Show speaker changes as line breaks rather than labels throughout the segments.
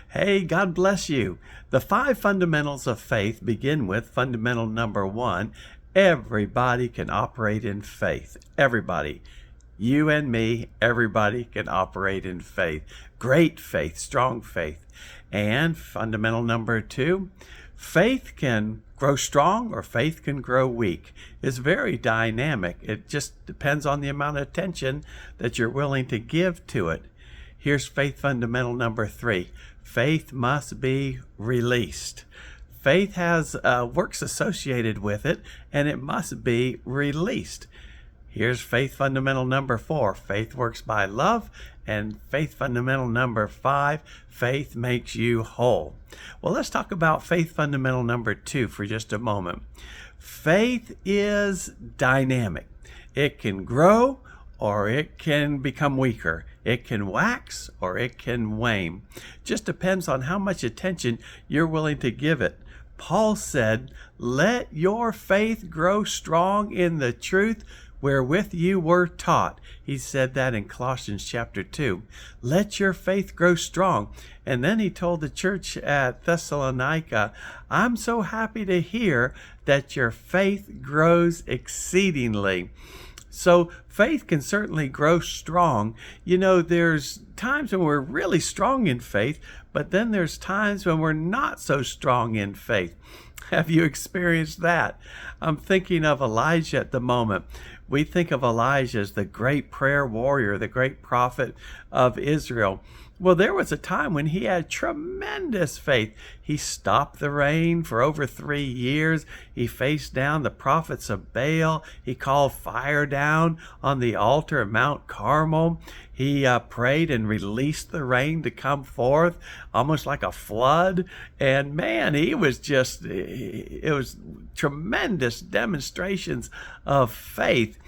Hey, God bless you. The five fundamentals of faith begin with fundamental number one. Everybody can operate in faith. Everybody. You and me, everybody can operate in faith. Great faith, strong faith. And fundamental number two, faith can grow strong or faith can grow weak. It's very dynamic. It just depends on the amount of attention that you're willing to give to it. Here's faith fundamental number three. Faith must be released. Faith has works associated with it, and it must be released. Here's faith fundamental number four. Faith works by love. And faith fundamental number five, faith makes you whole. Well, let's talk about faith fundamental number two for just a moment. Faith is dynamic. It can grow or it can become weaker. It can wax or it can wane. Just depends on how much attention you're willing to give it. Paul said, "Let your faith grow strong in the truth wherewith you were taught." He said that in Colossians chapter 2. Let your faith grow strong. And then he told the church at Thessalonica, "I'm so happy to hear that your faith grows exceedingly." So faith can certainly grow strong. You know, there's times when we're really strong in faith, but then there's times when we're not so strong in faith. Have you experienced that? I'm thinking of Elijah at the moment. We think of Elijah as the great prayer warrior, the great prophet of Israel. Well, there was a time when he had tremendous faith. He stopped the rain for over 3 years. He faced down the prophets of Baal. He called fire down on the altar of Mount Carmel. He prayed and released the rain to come forth, almost like a flood. And man, it was tremendous demonstrations of faith.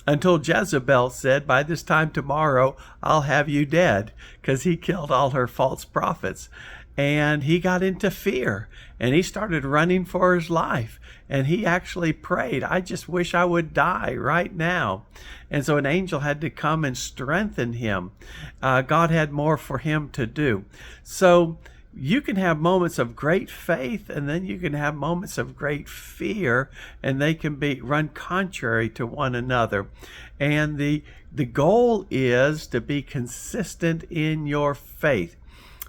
Until Jezebel said, "By this time tomorrow, I'll have you dead," because he killed all her false prophets. And he got into fear, and he started running for his life. And he actually prayed, "I just wish I would die right now." And so an angel had to come and strengthen him. God had more for him to do. So you can have moments of great faith, and then you can have moments of great fear, and they can run contrary to one another. And the goal is to be consistent in your faith.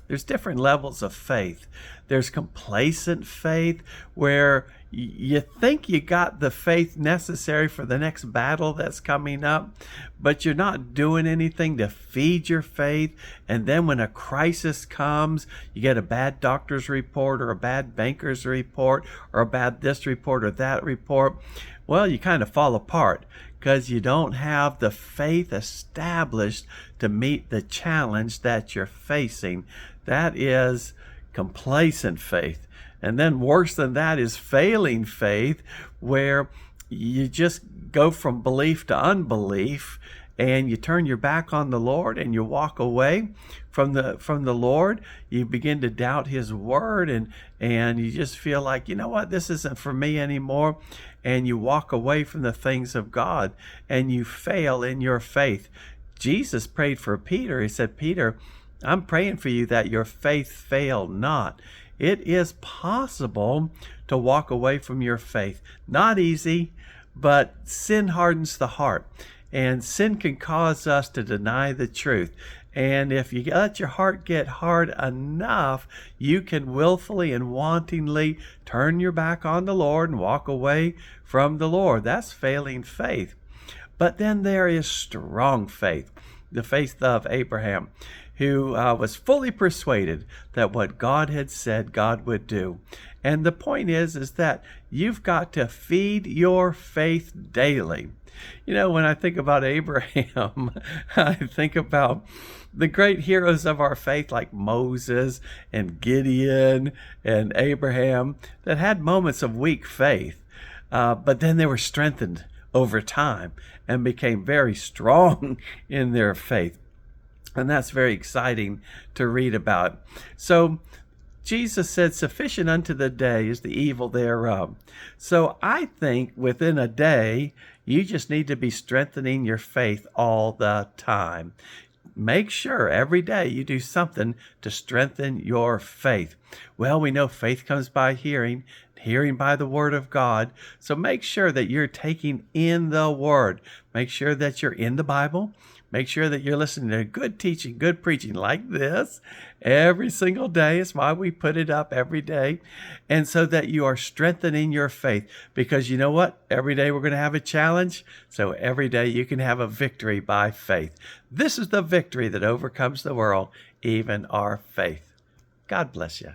There's different levels of faith. There's complacent faith, where you think you got the faith necessary for the next battle that's coming up, but you're not doing anything to feed your faith. And then when a crisis comes, you get a bad doctor's report or a bad banker's report or a bad this report or that report. Well, you kind of fall apart because you don't have the faith established to meet the challenge that you're facing. That is complacent faith. And then worse than that is failing faith, where you just go from belief to unbelief, and you turn your back on the Lord and you walk away from the Lord. You begin to doubt his word, and you just feel like, you know what, this isn't for me anymore. And you walk away from the things of God, and you fail in your faith. Jesus prayed for Peter. He said, "Peter, I'm praying for you that your faith fail not." It is possible to walk away from your faith. Not easy, but sin hardens the heart. And sin can cause us to deny the truth. And if you let your heart get hard enough, you can willfully and wantingly turn your back on the Lord and walk away from the Lord. That's failing faith. But then there is strong faith, the faith of Abraham, who was fully persuaded that what God had said God would do. And the point is that you've got to feed your faith daily. You know, when I think about Abraham, I think about the great heroes of our faith like Moses and Gideon and Abraham that had moments of weak faith, but then they were strengthened over time and became very strong in their faith. And that's very exciting to read about. So Jesus said, "Sufficient unto the day is the evil thereof." So I think within a day, you just need to be strengthening your faith all the time. make sure every day you do something to strengthen your faith. Well, we know faith comes by hearing, hearing by the word of God. So make sure that you're taking in the word. Make sure that you're in the Bible. Make sure that you're listening to good teaching, good preaching like this every single day. It's why we put it up every day. And so that you are strengthening your faith, because you know what? Every day we're going to have a challenge. So every day you can have a victory by faith. This is the victory that overcomes the world, even our faith. God bless you.